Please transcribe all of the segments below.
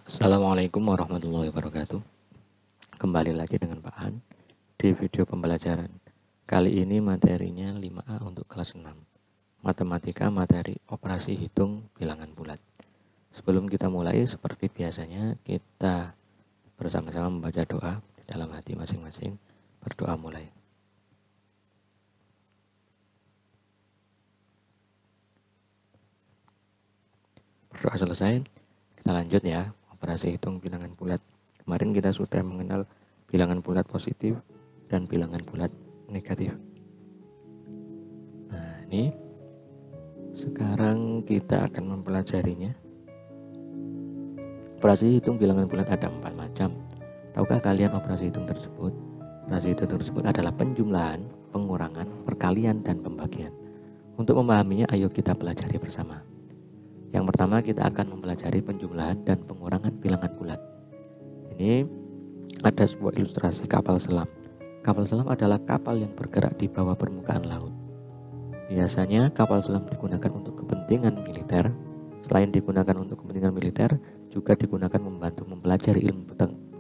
Assalamualaikum warahmatullahi wabarakatuh. Kembali lagi dengan Pak Han di video pembelajaran. Kali ini materinya 5A untuk kelas 6. Matematika materi operasi hitung bilangan bulat. Sebelum kita mulai, seperti biasanya kita bersama-sama membaca doa di dalam hati masing-masing. Berdoa mulai. Berdoa selesai, kita lanjut ya. Operasi hitung bilangan bulat. Kemarin kita sudah mengenal bilangan bulat positif dan bilangan bulat negatif. Nah, ini sekarang kita akan mempelajarinya. Operasi hitung bilangan bulat ada 4 macam. Tahukah kalian operasi hitung tersebut? Operasi hitung tersebut adalah penjumlahan, pengurangan, perkalian, dan pembagian. Untuk memahaminya, ayo kita pelajari bersama. Yang pertama kita akan mempelajari penjumlahan dan pengurangan bilangan bulat. Ini ada sebuah ilustrasi kapal selam. Kapal selam adalah kapal yang bergerak di bawah permukaan laut. Biasanya kapal selam digunakan untuk kepentingan militer. Selain digunakan untuk kepentingan militer, juga digunakan membantu mempelajari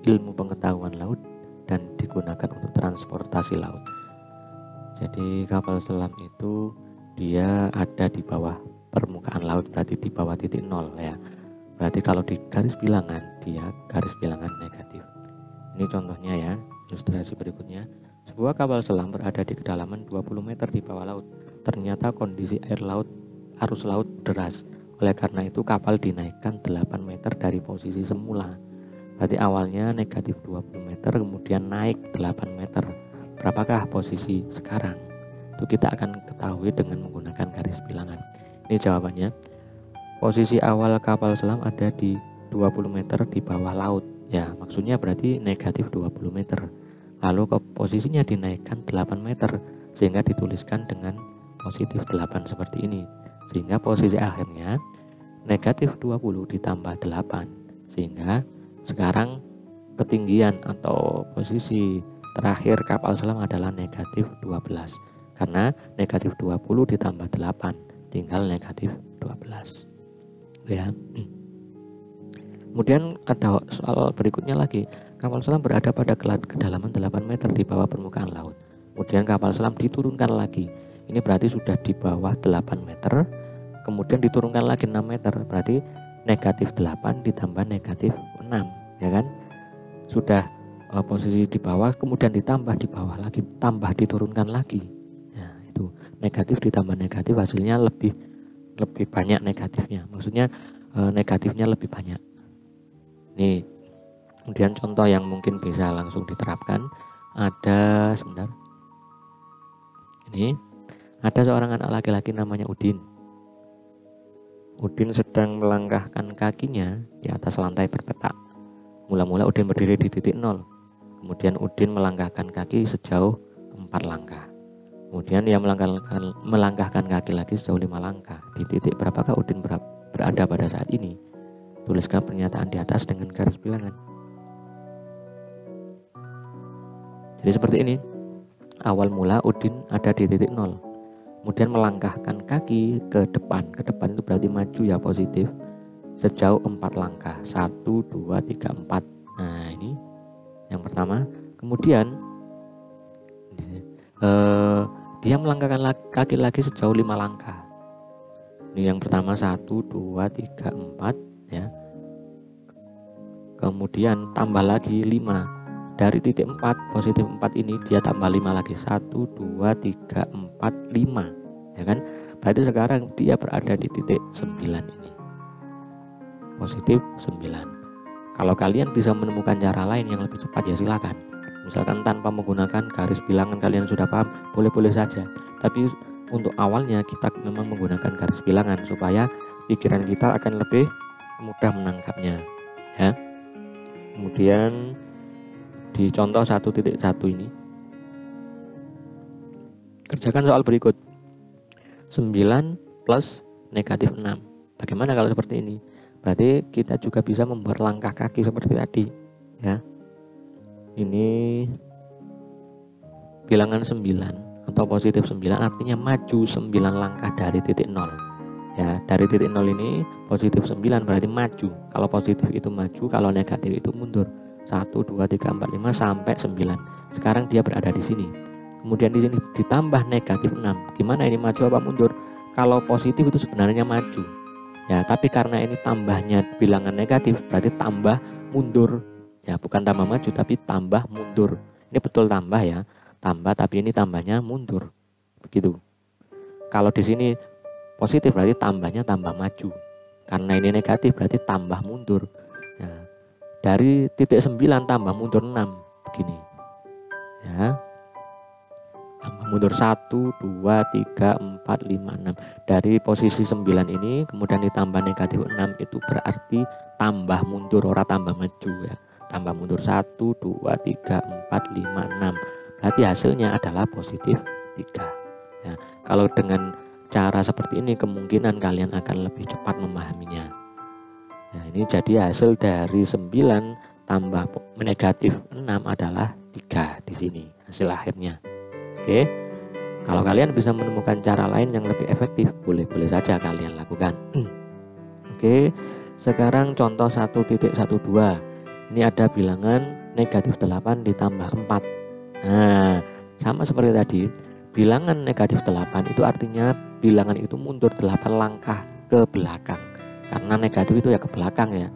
ilmu pengetahuan laut dan digunakan untuk transportasi laut. Jadi kapal selam itu dia ada di bawah permukaan laut, berarti di bawah titik nol ya. Berarti kalau di garis bilangan, dia garis bilangan negatif. Ini contohnya ya, ilustrasi berikutnya. Sebuah kapal selam berada di kedalaman 20 meter di bawah laut. Ternyata kondisi arus laut deras. Oleh karena itu kapal dinaikkan 8 meter dari posisi semula. Berarti awalnya negatif 20 meter, kemudian naik 8 meter. Berapakah posisi sekarang? Itu kita akan ketahui dengan menggunakan garis bilangan. Ini jawabannya. Posisi awal kapal selam ada di 20 meter di bawah laut. Ya, maksudnya berarti negatif 20 meter. Lalu ke posisinya dinaikkan 8 meter sehingga dituliskan dengan positif 8 seperti ini. Sehingga posisi akhirnya negatif 20 ditambah 8. Sehingga sekarang ketinggian atau posisi terakhir kapal selam adalah negatif 12. Karena negatif 20 ditambah 8 tinggal negatif 12 ya. Kemudian ada soal berikutnya lagi. Kapal selam berada pada kedalaman 8 meter di bawah permukaan laut. Kemudian kapal selam diturunkan lagi. Ini berarti sudah di bawah 8 meter. Kemudian diturunkan lagi 6 meter. Berarti negatif 8 ditambah negatif 6 ya kan. Sudah posisi di bawah, kemudian ditambah di bawah lagi, tambah diturunkan lagi. Negatif ditambah negatif hasilnya lebih banyak negatifnya, maksudnya negatifnya lebih banyak. Nih, kemudian contoh yang mungkin bisa langsung diterapkan ada, sebentar. Ini ada seorang anak laki-laki namanya Udin. Udin sedang melangkahkan kakinya di atas lantai berpetak. Mula-mula Udin berdiri di titik 0. Kemudian Udin melangkahkan kaki sejauh 4 langkah. Kemudian ia melangkahkan kaki lagi sejauh 5 langkah. Di titik berapakah Udin berada pada saat ini? Tuliskan pernyataan di atas dengan garis bilangan. Jadi seperti ini. Awal mula Udin ada di titik 0. Kemudian melangkahkan kaki ke depan. Ke depan itu berarti maju ya, positif. Sejauh 4 langkah. 1, 2, 3, 4. Nah ini yang pertama. Kemudian dia melangkahkan kaki lagi sejauh 5 langkah. Ini yang pertama 1, 2, 3, 4 ya. Kemudian tambah lagi 5. Dari titik 4 positif 4 ini dia tambah 5 lagi. 1, 2, 3, 4, 5 ya kan. Berarti sekarang dia berada di titik 9 ini. Positif 9. Kalau kalian bisa menemukan cara lain yang lebih cepat ya silakan. Misalkan tanpa menggunakan garis bilangan, kalian sudah paham, boleh-boleh saja. Tapi untuk awalnya kita memang menggunakan garis bilangan supaya pikiran kita akan lebih mudah menangkapnya ya. Kemudian di contoh 1.1 ini kerjakan soal berikut. 9 plus negatif 6. Bagaimana kalau seperti ini? Berarti kita juga bisa membuat langkah kaki seperti tadi ya. Ini bilangan 9 atau positif 9 artinya maju 9 langkah dari titik 0 Ya, dari titik 0 ini positif 9 berarti maju. Kalau positif itu maju, kalau negatif itu mundur. 1, 2, 3, 4, 5 sampai 9. Sekarang dia berada di sini. Kemudian di sini ditambah negatif 6. Gimana ini, maju apa mundur? Kalau positif itu sebenarnya maju. Ya, tapi karena ini tambahnya bilangan negatif berarti tambah mundur. Ya, bukan tambah maju tapi tambah mundur. Ini betul tambah ya. Tambah tapi ini tambahnya mundur. Begitu. Kalau di sini positif berarti tambahnya tambah maju. Karena ini negatif berarti tambah mundur. Nah, dari titik 9 tambah mundur 6 begini. Ya. Tambah mundur 1, 2, 3, 4, 5, 6. Dari posisi 9 ini kemudian ditambah negatif 6 itu berarti tambah mundur, ora tambah maju ya. Tambah mundur 1, 2, 3, 4, 5, 6. Berarti hasilnya adalah positif 3. Ya, kalau dengan cara seperti ini kemungkinan kalian akan lebih cepat memahaminya. Nah, ini jadi hasil dari 9 tambah negatif 6 adalah 3 di sini hasil akhirnya. Oke. Kalau kalian bisa menemukan cara lain yang lebih efektif, boleh-boleh saja kalian lakukan. Oke. Sekarang contoh 1.12. Ini ada bilangan negatif 8 ditambah 4. Nah, sama seperti tadi. Bilangan negatif 8 itu artinya bilangan itu mundur 8 langkah ke belakang. Karena negatif itu ya ke belakang ya.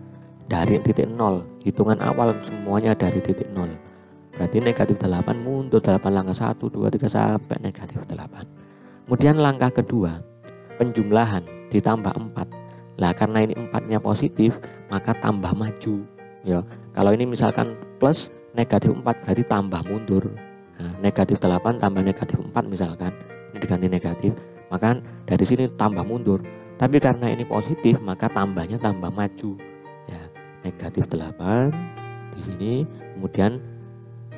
Dari titik 0, hitungan awal semuanya dari titik 0. Berarti negatif 8 mundur 8 langkah, 1, 2, 3 sampai negatif 8. Kemudian langkah kedua, penjumlahan ditambah 4. Lah karena ini 4-nya positif, maka tambah maju. Ya, kalau ini misalkan plus negatif 4 berarti tambah mundur. Nah, negatif 8 tambah negatif 4 misalkan, ini diganti negatif, maka dari sini tambah mundur. Tapi karena ini positif, maka tambahnya tambah maju. Ya, negatif 8 di sini, kemudian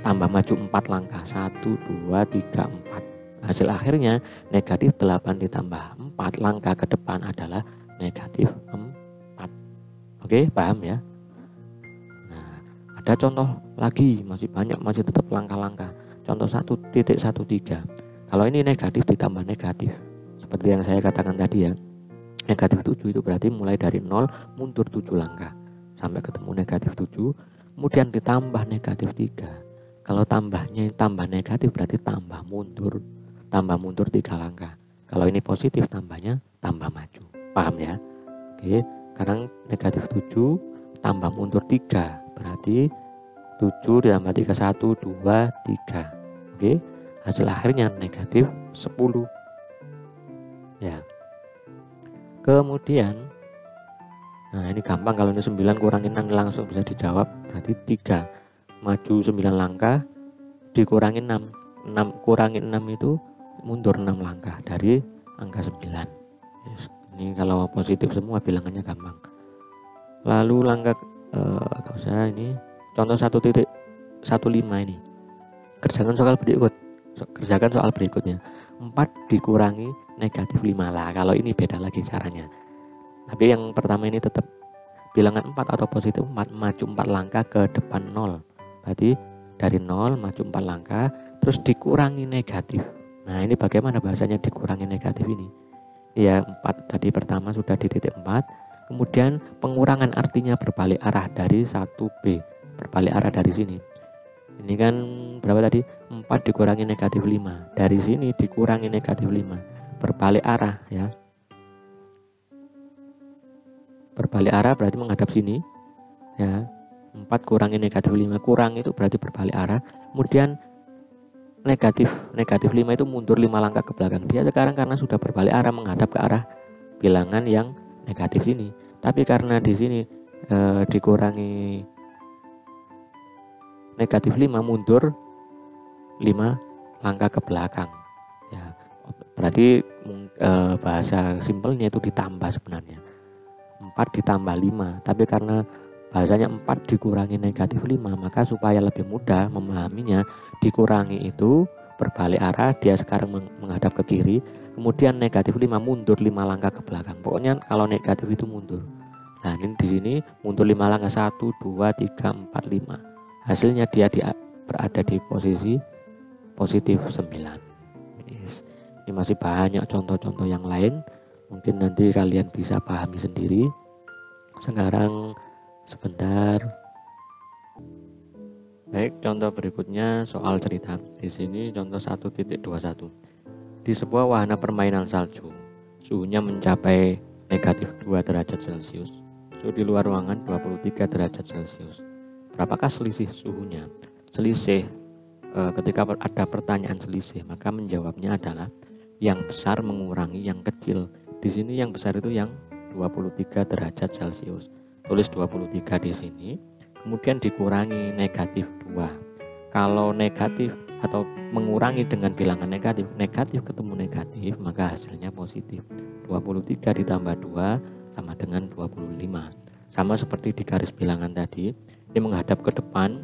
tambah maju 4 langkah, 1, 2, 3, 4. Hasil akhirnya negatif 8 ditambah 4 langkah ke depan adalah negatif 4. Oke, paham ya? Nah, ada contoh lagi, masih banyak, masih tetap langkah-langkah. Contoh 1.13. Kalau ini negatif ditambah negatif, seperti yang saya katakan tadi ya. Negatif 7 itu berarti mulai dari 0 mundur 7 langkah sampai ketemu negatif 7. Kemudian ditambah negatif 3. Kalau tambahnya tambah negatif berarti tambah mundur. Tambah mundur 3 langkah. Kalau ini positif tambahnya tambah maju. Paham ya? Oke, sekarang negatif 7 tambah mundur 3. Berarti 7 ditambah 3, 1, 2, 3. Oke, hasil akhirnya negatif 10. Ya. Kemudian, nah ini gampang, kalau ini 9 kurangi 6 langsung bisa dijawab. Berarti 3. Maju 9 langkah dikurangi 6. 6 kurangi 6 itu mundur 6 langkah dari angka 9. Yes. Ini kalau positif semua bilangannya gampang. Lalu langkah gak usah, ini contoh 1.15 ini. Kerjakan soal berikutnya. 4 dikurangi negatif 5 lah. Kalau ini beda lagi caranya. Tapi yang pertama ini tetap bilangan 4 atau positif 4, maju 4 langkah ke depan 0. Berarti dari 0 maju 4 langkah terus dikurangi negatif. Nah, ini bagaimana bahasanya dikurangi negatif ini? Ya, 4 tadi pertama sudah di titik 4. Kemudian pengurangan artinya berbalik arah dari 1B. Berbalik arah dari sini. Ini kan berapa tadi? 4 dikurangi negatif 5. Dari sini dikurangi negatif 5. Berbalik arah ya. Berbalik arah berarti menghadap sini. Ya. 4 kurangi negatif 5. Kurang itu berarti berbalik arah. Kemudian negatif 5 itu mundur 5 langkah ke belakang. Dia sekarang karena sudah berbalik arah menghadap ke arah bilangan yang negatif sini. Tapi karena di sini dikurangi negatif 5, mundur 5 langkah ke belakang ya. Berarti bahasa simpelnya itu ditambah sebenarnya. 4 ditambah 5. Tapi karena bahasanya 4 dikurangi negatif 5, maka supaya lebih mudah memahaminya, dikurangi itu berbalik arah, dia sekarang menghadap ke kiri. Kemudian negatif 5 mundur 5 langkah ke belakang. Pokoknya kalau negatif itu mundur. Nah, ini di sini mundur 5 langkah, 1, 2, 3, 4, 5. Hasilnya dia berada di posisi positif 9. Yes. Ini masih banyak contoh-contoh yang lain. Mungkin nanti kalian bisa pahami sendiri. Sekarang sebentar. Baik, contoh berikutnya soal cerita. Di sini contoh 1.21. Di sebuah wahana permainan salju, suhunya mencapai negatif 2 derajat Celcius. Suhu di luar ruangan 23 derajat Celcius. Berapakah selisih suhunya? Selisih, ketika ada pertanyaan selisih, maka menjawabnya adalah yang besar mengurangi yang kecil. Di sini yang besar itu yang 23 derajat Celcius. Tulis 23 di sini, kemudian dikurangi negatif 2. Kalau negatif atau mengurangi dengan bilangan negatif, negatif ketemu negatif, maka hasilnya positif. 23 ditambah 2 sama dengan 25. Sama seperti di garis bilangan tadi, ini menghadap ke depan,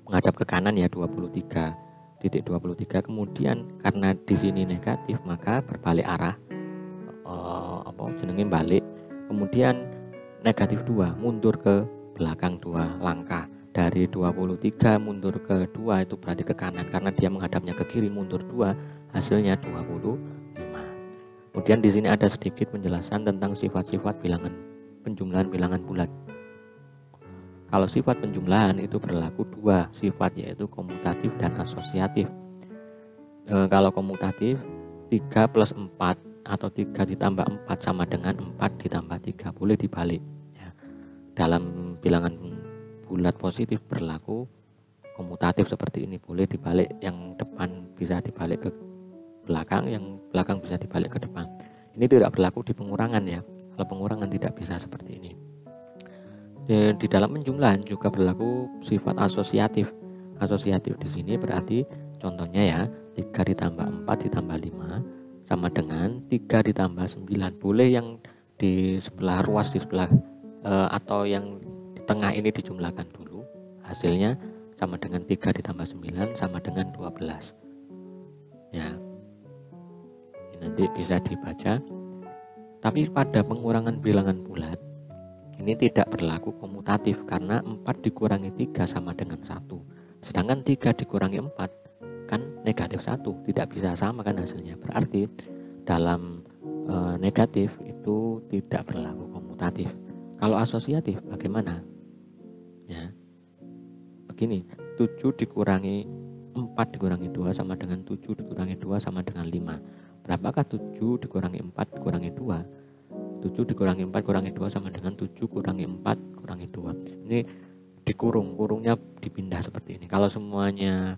menghadap ke kanan ya 23.23. Kemudian karena di sini negatif, maka berbalik arah, jenenge balik. Kemudian negatif 2 mundur ke belakang 2 langkah. Dari 23 mundur ke 2 itu berarti ke kanan, karena dia menghadapnya ke kiri, mundur 2, hasilnya 25. Kemudian di sini ada sedikit penjelasan tentang sifat-sifat bilangan penjumlahan bilangan bulat. Kalau sifat penjumlahan itu berlaku 2 sifat, yaitu komutatif dan asosiatif. Kalau komutatif 3 plus 4 atau 3 ditambah 4 sama dengan 4 ditambah 3, boleh dibalik ya. Dalam bilangan bulat positif berlaku komutatif seperti ini, boleh dibalik, yang depan bisa dibalik ke belakang, yang belakang bisa dibalik ke depan. Ini tidak berlaku di pengurangan ya. Kalau pengurangan tidak bisa seperti ini. Di dalam penjumlahan juga berlaku sifat asosiatif. Asosiatif di sini berarti contohnya ya, 3 ditambah 4 ditambah 5 sama dengan 3 ditambah 9. Boleh yang di sebelah ruas, di sebelah atau yang di tengah ini dijumlahkan dulu. Hasilnya sama dengan 3 ditambah 9 sama dengan 12. Ya. Ini nanti bisa dibaca. Tapi pada pengurangan bilangan bulat ini tidak berlaku komutatif, karena 4 dikurangi 3 sama dengan 1. Sedangkan 3 dikurangi 4 kan negatif 1, tidak bisa sama kan hasilnya. Berarti dalam negatif itu tidak berlaku komutatif. Kalau asosiatif bagaimana? Ya. Begini, 7 dikurangi 4 dikurangi 2 sama dengan 7 dikurangi 2 sama dengan 5. Berapakah 7 dikurangi 4 dikurangi 2? 7 dikurangi 4 kurangi 2 sama dengan 7 kurangi 4 kurangi 2. Ini dikurung, kurungnya dipindah seperti ini. Kalau semuanya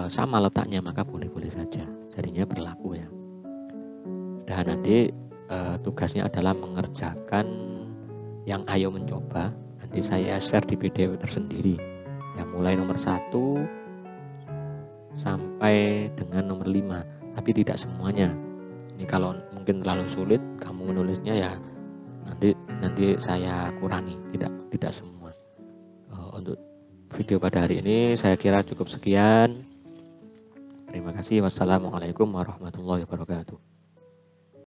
sama letaknya maka boleh-boleh saja, jadinya berlaku ya. Dan nanti tugasnya adalah mengerjakan yang ayo mencoba. Nanti saya share di video tersendiri yang mulai nomor 1 sampai dengan nomor 5, tapi tidak semuanya. Ini kalau mungkin terlalu sulit kamu menulisnya ya, nanti saya kurangi, tidak semua. Untuk video pada hari ini saya kira cukup sekian. Terima kasih. Wassalamualaikum warahmatullahi wabarakatuh.